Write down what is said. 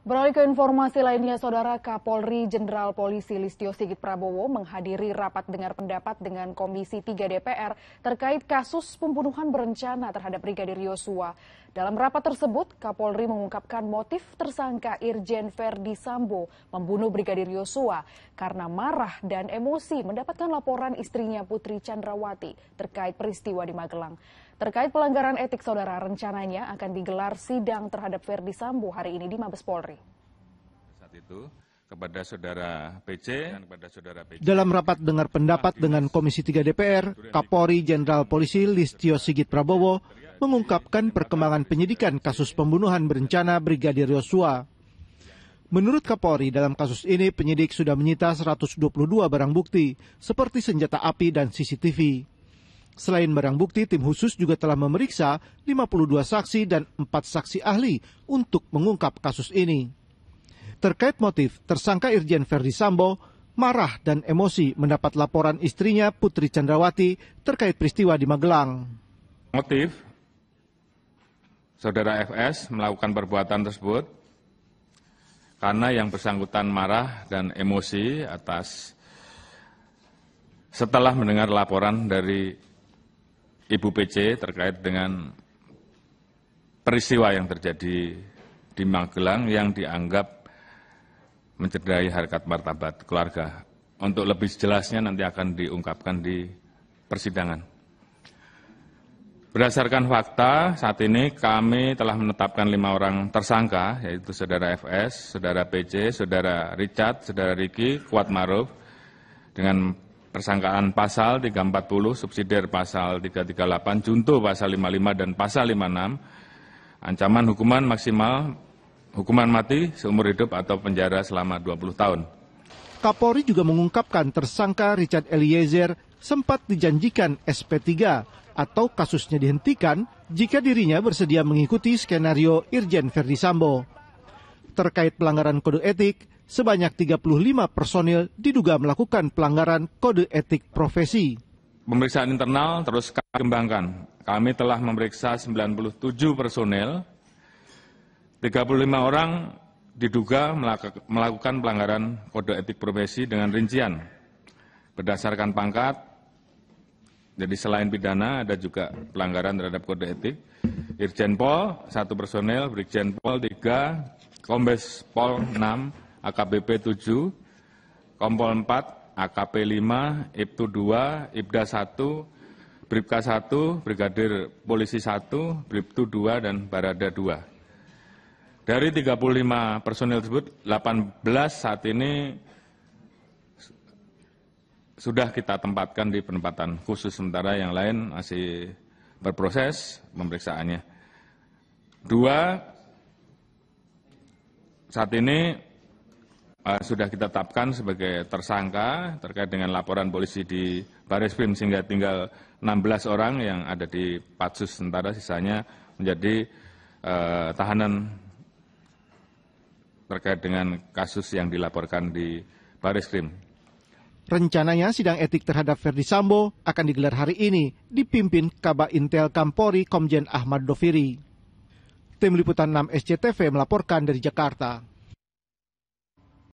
Beralih ke informasi lainnya, Saudara, Kapolri Jenderal Polisi Listio Sigit Prabowo menghadiri rapat dengar pendapat dengan Komisi 3 DPR terkait kasus pembunuhan berencana terhadap Brigadir Yosua. Dalam rapat tersebut, Kapolri mengungkapkan motif tersangka Irjen Verdi Sambo membunuh Brigadir Yosua karena marah dan emosi mendapatkan laporan istrinya Putri Chandrawati terkait peristiwa di Magelang. Terkait pelanggaran etik, Saudara, rencananya akan digelar sidang terhadap Verdi Sambo hari ini di Mabes Polri. Saat itu kepada saudara PC dan kepada saudara PC. Dalam rapat dengar pendapat dengan Komisi 3 DPR, Kapolri Jenderal Polisi Listio Sigit Prabowo mengungkapkan perkembangan penyidikan kasus pembunuhan berencana Brigadir Yosua. Menurut Kapolri, dalam kasus ini penyidik sudah menyita 122 barang bukti seperti senjata api dan CCTV. Selain barang bukti, tim khusus juga telah memeriksa 52 saksi dan 4 saksi ahli untuk mengungkap kasus ini. Terkait motif, tersangka Irjen Verdi Sambo marah dan emosi mendapat laporan istrinya Putri Chandrawati terkait peristiwa di Magelang. Motif saudara FS melakukan perbuatan tersebut karena yang bersangkutan marah dan emosi setelah mendengar laporan dari Ibu PC terkait dengan peristiwa yang terjadi di Magelang yang dianggap mencederai harkat martabat keluarga. Untuk lebih jelasnya nanti akan diungkapkan di persidangan. Berdasarkan fakta, saat ini kami telah menetapkan 5 orang tersangka, yaitu saudara FS, saudara PC, saudara Richard, saudara Riki, Kuat Maruf, dengan persangkaan pasal 340, subsidiar pasal 338, junto pasal 55 dan pasal 56, ancaman hukuman maksimal hukuman mati seumur hidup atau penjara selama 20 tahun. Kapolri juga mengungkapkan tersangka Richard Eliezer sempat dijanjikan SP3 atau kasusnya dihentikan jika dirinya bersedia mengikuti skenario Irjen Verdi Sambo. Terkait pelanggaran kode etik, sebanyak 35 personil diduga melakukan pelanggaran kode etik profesi. Pemeriksaan internal terus kami kembangkan. Kami telah memeriksa 97 personil, 35 orang diduga melakukan pelanggaran kode etik profesi dengan rincian berdasarkan pangkat. Jadi selain pidana ada juga pelanggaran terhadap kode etik. Irjen Pol 1 personil, Brigjen Pol 3, Kombes Pol 6, AKBP 7, Kompol 4, AKP 5, Ibtu 2, Ibda 1, Bribka 1, Brigadir Polisi 1, Bribtu 2, dan Barada 2. Dari 35 personil tersebut, 18 saat ini sudah kita tempatkan di penempatan khusus, sementara yang lain masih berproses pemeriksaannya. 2 saat ini sudah kita tetapkan sebagai tersangka terkait dengan laporan polisi di Bareskrim, sehingga tinggal 16 orang yang ada di Patsus, sementara sisanya menjadi tahanan terkait dengan kasus yang dilaporkan di Bareskrim. Rencananya sidang etik terhadap Verdi Sambo akan digelar hari ini dipimpin Kaba Intel Kampori Komjen Ahmad Doviri. Tim Liputan 6 SCTV melaporkan dari Jakarta.